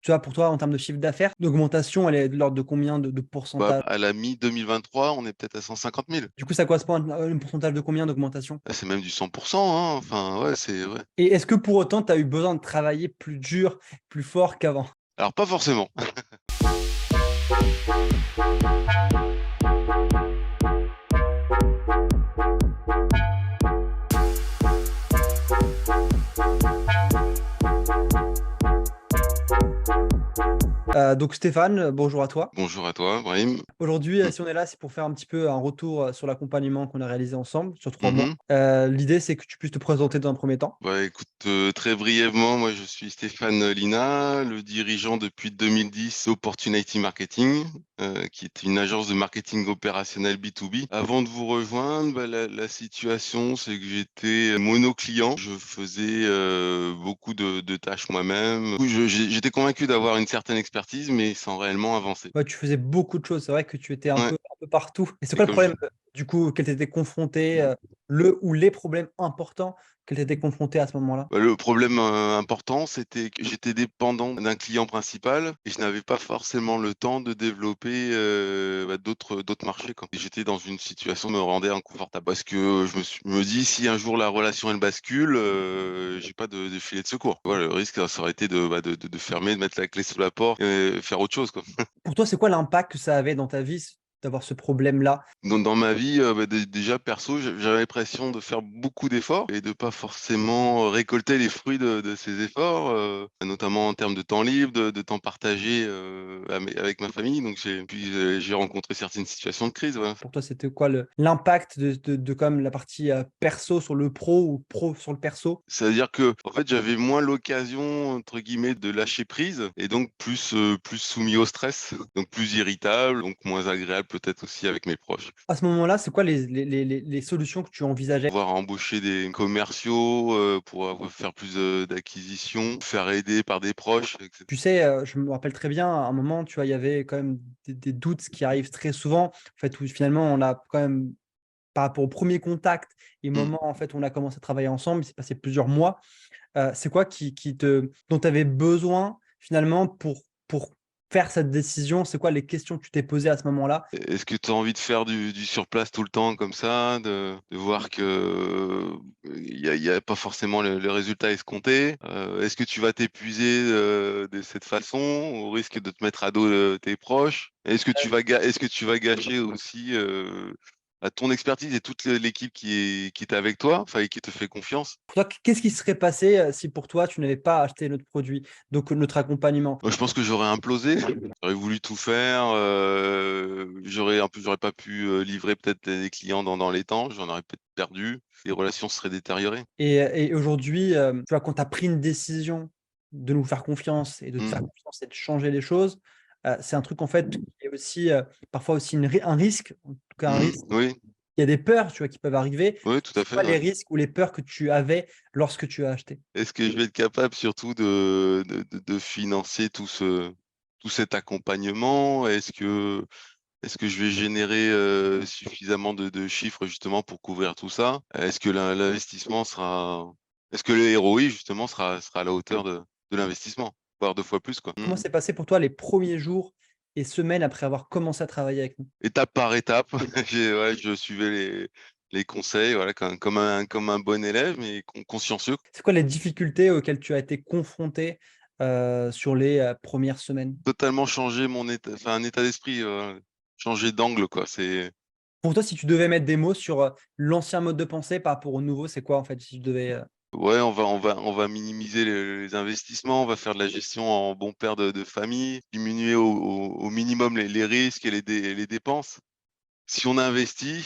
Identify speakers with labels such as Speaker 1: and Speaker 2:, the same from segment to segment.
Speaker 1: tu vois, pour toi, en termes de chiffre d'affaires, l'augmentation, elle est de l'ordre de combien de
Speaker 2: Bah,
Speaker 1: pourcentage?
Speaker 2: à la mi-2023, on est peut-être à 150 000.
Speaker 1: Du coup, ça correspond à un pourcentage de combien d'augmentation?
Speaker 2: Ah, c'est même du 100%, hein. Enfin, ouais, c'est ouais.
Speaker 1: Et est-ce que pour autant, tu as eu besoin de travailler plus dur, plus fort qu'avant?
Speaker 2: Alors pas forcément.
Speaker 1: Donc Stéphane, bonjour à toi.
Speaker 2: Bonjour à toi, Brahim.
Speaker 1: Aujourd'hui,
Speaker 2: Mmh.
Speaker 1: si on est là, c'est pour faire un petit peu un retour, sur l'accompagnement qu'on a réalisé ensemble sur 3 mois.
Speaker 2: Mmh.
Speaker 1: L'idée, c'est que tu puisses te présenter dans un premier temps.
Speaker 2: Bah, écoute, très brièvement, moi je suis Stéphane Lina, le dirigeant depuis 2010 d'Opportunity Marketing, qui est une agence de marketing opérationnel B2B. Avant de vous rejoindre, bah, la situation, c'est que j'étais mono-client. Je faisais, beaucoup de tâches moi-même. Oui, j'étais convaincu d'avoir une certaine expertise, mais sans réellement avancer.
Speaker 1: Ouais, tu faisais beaucoup de choses. C'est vrai que tu étais
Speaker 2: Ouais,
Speaker 1: un peu partout. Et c'est
Speaker 2: et
Speaker 1: quoi le
Speaker 2: comme je
Speaker 1: problème, du coup, auquel tu étais confronté, le ou les problèmes importants auxquels tu étais confronté à ce moment-là?
Speaker 2: Bah, le problème, important, c'était que j'étais dépendant d'un client principal et je n'avais pas forcément le temps de développer, bah, d'autres marchés, quoi. Et j'étais dans une situation qui me rendait inconfortable parce que je me dis: «Si un jour la relation elle bascule, j'ai pas de filet de secours». Voilà, le risque, ça aurait été de fermer, de mettre la clé sous la porte et faire autre chose, quoi.
Speaker 1: Pour toi, c'est quoi l'impact que ça avait dans ta vie, d'avoir ce problème-là?
Speaker 2: Dans ma vie, bah, déjà perso, j'avais l'impression de faire beaucoup d'efforts et de pas forcément récolter les fruits de ces efforts, notamment en termes de temps libre, de temps partagé, avec ma famille. Donc j'ai rencontré certaines situations de crise, ouais.
Speaker 1: Pour toi, c'était quoi l'impact de quand même la partie, perso sur le pro ou pro sur le perso?
Speaker 2: C'est-à-dire que en fait, j'avais moins «l'occasion» entre guillemets de lâcher prise et donc plus soumis au stress, donc plus irritable, donc moins agréable peut-être aussi avec mes proches.
Speaker 1: À ce moment-là, c'est quoi les solutions que tu envisageais?
Speaker 2: Pouvoir embaucher des commerciaux, pour faire plus, d'acquisitions, faire aider par des proches et
Speaker 1: Tu
Speaker 2: cetera.
Speaker 1: sais, je me rappelle très bien, à un moment, tu vois, il y avait quand même des doutes qui arrivent très souvent, en fait, où finalement on a quand même par rapport au premier contact et au
Speaker 2: Mmh.
Speaker 1: moment, en fait, où on a commencé à travailler ensemble, il s'est passé plusieurs mois. C'est quoi dont tu avais besoin finalement pour faire cette décision? C'est quoi les questions que tu t'es posées à ce moment-là?
Speaker 2: Est-ce que tu as envie de faire du sur place tout le temps comme ça, de voir que, il y a pas forcément le résultat escompté? Est-ce que tu vas t'épuiser, de cette façon au risque de te mettre à dos, tes proches? Est-ce que tu vas gâcher aussi, bah, ton expertise et toute l'équipe qui est avec toi, enfin et qui te fait confiance?
Speaker 1: Pour toi, qu'est-ce qui serait passé, si pour toi tu n'avais pas acheté notre produit, donc notre accompagnement?
Speaker 2: Moi, je pense que j'aurais implosé. J'aurais voulu tout faire, j'aurais pas pu, livrer peut-être les clients dans les temps, j'en aurais peut-être perdu, les relations se seraient détériorées.
Speaker 1: Et aujourd'hui, tu vois, quand tu as pris une décision de nous faire confiance et de te faire
Speaker 2: Mmh.
Speaker 1: confiance et de changer les choses, c'est un truc en fait qui est aussi, parfois aussi un risque, en tout cas un risque.
Speaker 2: Oui,
Speaker 1: Il y a des peurs, tu vois, qui peuvent arriver.
Speaker 2: oui, tout à
Speaker 1: C'est
Speaker 2: fait,
Speaker 1: quoi les
Speaker 2: ouais.
Speaker 1: risques ou les peurs que tu avais lorsque tu as acheté?
Speaker 2: Est-ce que je vais être capable surtout de financer tout cet accompagnement? Est-ce que je vais générer, suffisamment de chiffres justement pour couvrir tout ça? L'investissement sera est-ce que le ROI justement sera à la hauteur de l'investissement? Voire 2 fois plus, quoi.
Speaker 1: Comment s'est passé pour toi les premiers jours et semaines après avoir commencé à travailler avec nous?
Speaker 2: Étape par étape, je suivais les conseils, voilà, comme un bon élève, mais consciencieux.
Speaker 1: C'est quoi les difficultés auxquelles tu as été confronté, sur les, 1 semaines?
Speaker 2: Totalement changer un état d'esprit, changer d'angle, quoi.
Speaker 1: Pour toi, si tu devais mettre des mots sur, l'ancien mode de pensée par rapport au nouveau, c'est quoi en fait? Si tu devais,
Speaker 2: Ouais, on va minimiser les investissements, on va faire de la gestion en bon père de famille, diminuer au minimum les risques et les dépenses. Si on investit,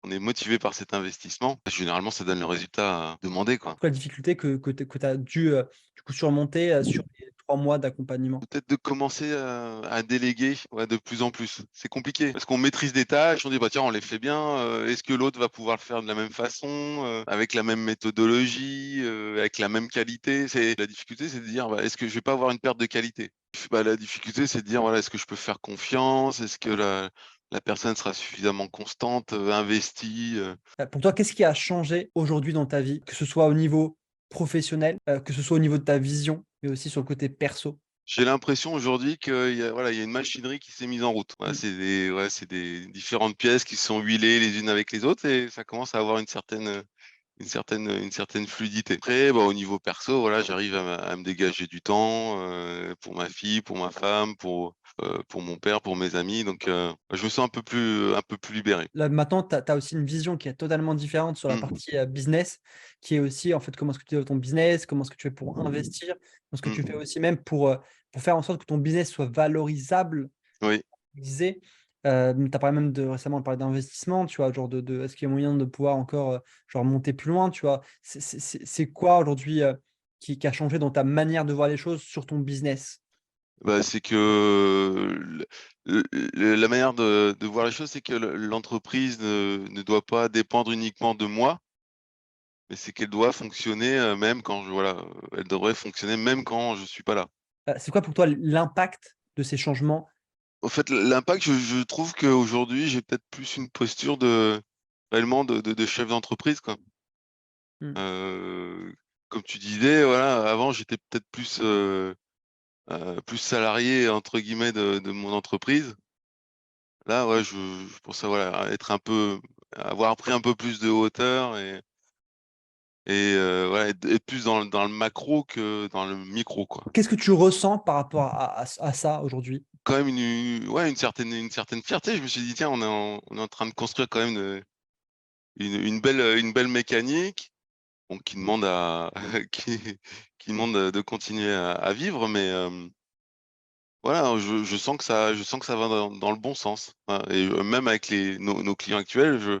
Speaker 2: on est motivé par cet investissement, généralement ça donne le résultat, demandé, quoi.
Speaker 1: c'est quoi la difficulté que tu as dû, du coup surmonter, sur les 3 mois d'accompagnement?
Speaker 2: Peut-être de commencer à déléguer, ouais, de plus en plus. C'est compliqué parce qu'on maîtrise des tâches, on dit: «Bah, tiens, on les fait bien, est-ce que l'autre va pouvoir le faire de la même façon, avec la même méthodologie, avec la même qualité?» C'est la difficulté, c'est de dire: «Bah, est-ce que je vais pas avoir une perte de qualité?» Bah, la difficulté, c'est de dire: «Voilà, est-ce que je peux faire confiance? Est-ce que la personne sera suffisamment constante, investie?»
Speaker 1: Pour toi, qu'est-ce qui a changé aujourd'hui dans ta vie? Que ce soit au niveau professionnel, que ce soit au niveau de ta vision, mais aussi sur le côté perso?
Speaker 2: J'ai l'impression aujourd'hui qu'il y a voilà, il y a une machinerie qui s'est mise en route. Voilà,
Speaker 1: Mmh.
Speaker 2: c'est des différentes pièces qui sont huilées les unes avec les autres et ça commence à avoir une certaine fluidité. Après, bah, au niveau perso, voilà, j'arrive à me dégager du temps, pour ma fille, pour ma femme, pour mon père, pour mes amis donc je me sens un peu plus libéré.
Speaker 1: Là, maintenant, tu as aussi une vision qui est totalement différente sur la
Speaker 2: Mmh.
Speaker 1: partie, business, qui est aussi, en fait, comment est-ce que tu développes ton business, comment est-ce que tu fais pour investir, comment est-ce que tu fais
Speaker 2: Mmh.
Speaker 1: aussi même pour faire en sorte que ton business soit valorisable.
Speaker 2: Oui.
Speaker 1: Tu disais, tu as parlé même de récemment, parlé d'investissement, tu vois? Genre de est-ce qu'il y a moyen de pouvoir encore, genre monter plus loin, tu vois? C'est quoi aujourd'hui, qui a changé dans ta manière de voir les choses sur ton business?
Speaker 2: Bah, c'est que la manière de voir les choses, c'est que l'entreprise ne doit pas dépendre uniquement de moi, mais c'est qu'elle doit fonctionner, même quand elle devrait fonctionner même quand je suis pas là.
Speaker 1: C'est quoi pour toi l'impact de ces changements?
Speaker 2: En fait, l'impact, je trouve qu'aujourd'hui, j'ai peut-être plus une posture de réellement de chef d'entreprise, quoi.
Speaker 1: Mmh.
Speaker 2: Heu, Comme tu disais, voilà, avant, j'étais peut-être plus «salarié» entre guillemets de mon entreprise. Là, ouais, je pense à voilà, avoir pris un peu plus de hauteur et voilà, être plus dans le macro que dans le micro, quoi.
Speaker 1: Qu'est-ce que tu ressens par rapport à ça aujourd'hui?
Speaker 2: Quand même ouais, une certaine fierté. Je me suis dit: «Tiens, on est en train de construire quand même, une belle mécanique». Bon, qui demande à qui qui demande, de continuer à vivre, mais voilà, je sens que ça va dans le bon sens. Voilà et même avec nos clients actuels, je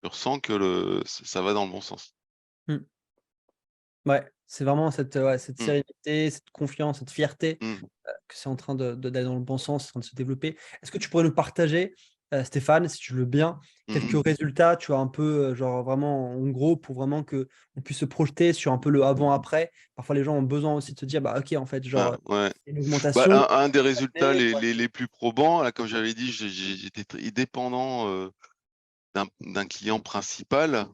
Speaker 2: ressens que ça va dans le bon sens.
Speaker 1: Mmh. Ouais, c'est vraiment cette, ouais, cette
Speaker 2: Mmh,
Speaker 1: sérénité, cette confiance, cette fierté,
Speaker 2: mmh,
Speaker 1: que c'est en train d'aller dans le bon sens, en train de se développer. Est-ce que tu pourrais nous partager, Stéphane, si tu le veux bien, quelques
Speaker 2: mmh.
Speaker 1: résultats, tu vois, un peu, genre vraiment en gros pour vraiment qu'on puisse se projeter sur un peu le avant-après? Parfois les gens ont besoin aussi de se dire: «Bah, OK, en fait, genre,
Speaker 2: Ah ouais.
Speaker 1: il y a une
Speaker 2: Bah,
Speaker 1: augmentation».
Speaker 2: un des résultats
Speaker 1: Ouais, ouais.
Speaker 2: les plus probants, là, comme j'avais dit, j'étais dépendant, d'un client principal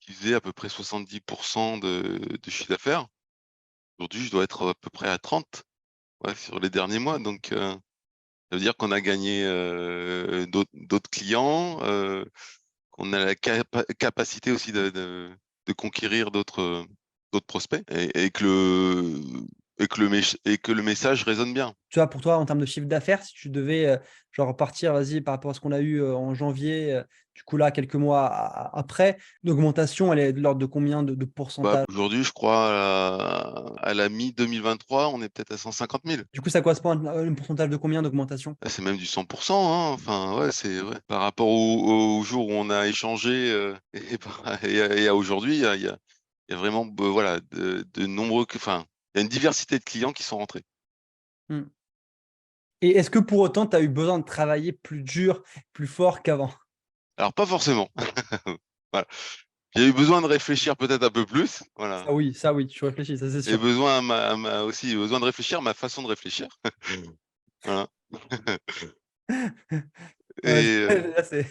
Speaker 2: qui faisait à peu près 70 de chiffre d'affaires. Aujourd'hui, je dois être à peu près à 30, ouais, sur les derniers mois, donc ça veut dire qu'on a gagné, d'autres clients, qu'on a la capacité aussi de conquérir d'autres prospects et que le message résonne bien.
Speaker 1: Tu vois, pour toi, en termes de chiffre d'affaires, si tu devais, genre partir, vas-y, par rapport à ce qu'on a eu, en janvier, du coup là, quelques mois après, l'augmentation, elle est de l'ordre de combien de
Speaker 2: Bah,
Speaker 1: pourcentage?
Speaker 2: aujourd'hui, je crois à la mi-2023, on est peut-être à 150 000.
Speaker 1: Du coup, ça correspond à un pourcentage de combien d'augmentation?
Speaker 2: Ah, c'est même du 100, hein, enfin, ouais, c'est ouais, par rapport au jour où on a échangé, et à aujourd'hui, il y a vraiment voilà, de nombreux enfin, il y a une diversité de clients qui sont rentrés.
Speaker 1: Mmh. Et est-ce que pour autant, tu as eu besoin de travailler plus dur, plus fort qu'avant?
Speaker 2: Alors pas forcément. Voilà. J'ai eu besoin de réfléchir peut-être un peu plus, voilà
Speaker 1: Ça oui, tu réfléchis, ça c'est
Speaker 2: et
Speaker 1: sûr.
Speaker 2: besoin aussi besoin de réfléchir ma façon de réfléchir. Voilà
Speaker 1: Ouais,
Speaker 2: et
Speaker 1: là, c'est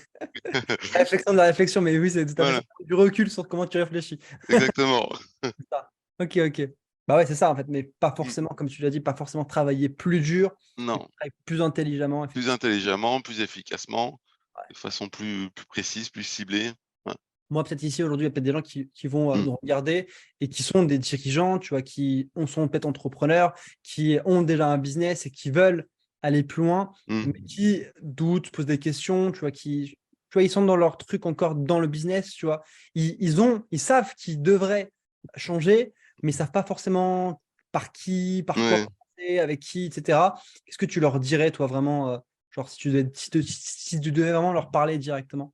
Speaker 1: la réflexion de la réflexion, mais oui, c'est tout à fait ça.
Speaker 2: voilà,
Speaker 1: Du recul sur comment tu réfléchis.
Speaker 2: exactement.
Speaker 1: C'est ça. OK, OK. Bah, ouais, c'est ça, en fait, mais pas
Speaker 2: Mmh.
Speaker 1: forcément, comme tu l'as dit, pas forcément travailler plus dur, mais
Speaker 2: Non,
Speaker 1: travailler plus intelligemment,
Speaker 2: plus
Speaker 1: effectivement.
Speaker 2: intelligemment, plus efficacement,
Speaker 1: Ouais.
Speaker 2: de façon plus précise, plus ciblée. Ouais.
Speaker 1: Moi, peut-être ici, aujourd'hui, il y a peut-être des gens qui vont,
Speaker 2: Mmh.
Speaker 1: nous regarder et qui sont des dirigeants, tu vois, sont peut-être entrepreneurs, qui ont déjà un business et qui veulent aller plus loin, mais
Speaker 2: Mmh.
Speaker 1: qui doutent, posent des questions, tu vois, tu vois, ils sont dans leur truc encore dans le business, tu vois? Ils savent qu'ils devraient changer, mais ils savent pas forcément par qui, par quoi
Speaker 2: Ouais.
Speaker 1: commencer, avec qui, et cetera. Qu'est-ce que tu leur dirais, toi, vraiment, genre si tu devais vraiment leur parler directement?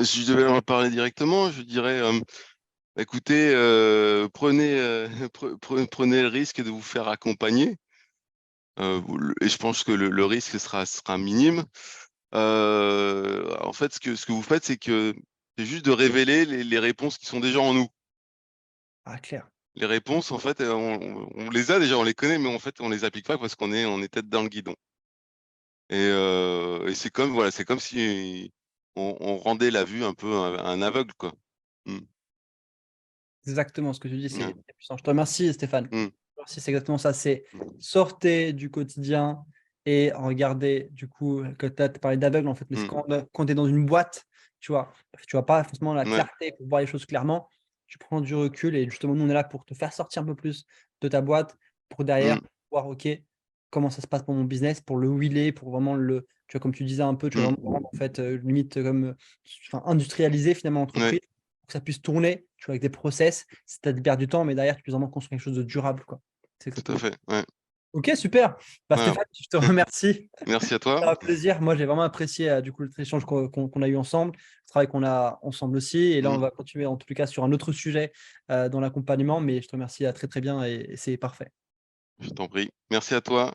Speaker 2: Si je devais leur parler directement, je dirais, écoutez, prenez, prenez le risque de vous faire accompagner, vous le et je pense que le risque sera minime. En fait, ce que vous faites, c'est juste de révéler les réponses qui sont déjà en nous.
Speaker 1: Ah, clair.
Speaker 2: Les réponses, en fait, on les a déjà, on les connaît, mais en fait, on les applique pas parce on est tête dans le guidon et c'est comme voilà, c'est comme si on rendait la vue un peu à un aveugle, quoi. Mmh.
Speaker 1: Exactement, ce que tu dis,
Speaker 2: Ouais.
Speaker 1: c'est puissant. Je te remercie Stéphane.
Speaker 2: Mmh.
Speaker 1: Si c'est exactement ça, c'est
Speaker 2: Mmh.
Speaker 1: sortez du quotidien et regardez, du coup, que tu as parlé d'aveugle, en fait, mais c'est
Speaker 2: Mmh.
Speaker 1: quand tu es dans une boîte, tu vois, tu as pas forcément la
Speaker 2: Ouais.
Speaker 1: clarté pour voir les choses clairement. Tu prends du recul et justement, nous, on est là pour te faire sortir un peu plus de ta boîte, pour derrière
Speaker 2: Mmh.
Speaker 1: voir, OK, comment ça se passe pour mon business, pour le wheeler, pour vraiment le tu vois, comme tu disais un peu, tu vas vraiment le
Speaker 2: Mmh.
Speaker 1: rendre, en fait, limite comme, enfin, industrialiser finalement
Speaker 2: Ouais,
Speaker 1: l'entreprise, pour que ça puisse tourner, tu vois, avec des process. Ça te libère du temps, mais derrière, tu puisses vraiment construire quelque chose de durable, quoi. C'est
Speaker 2: tout à
Speaker 1: exactement ça.
Speaker 2: fait, ouais.
Speaker 1: OK, super. Bah,
Speaker 2: Voilà.
Speaker 1: Stéphane, je te remercie.
Speaker 2: Merci à
Speaker 1: C'était
Speaker 2: toi.
Speaker 1: un plaisir. Moi, j'ai vraiment apprécié, du coup, notre échange qu'on a eu ensemble, le travail qu'on a ensemble aussi et là, on
Speaker 2: Mmh.
Speaker 1: va continuer en tout cas sur un autre sujet, dans l'accompagnement, mais je te remercie, très, très bien et c'est parfait.
Speaker 2: Je t'en prie. Merci à toi.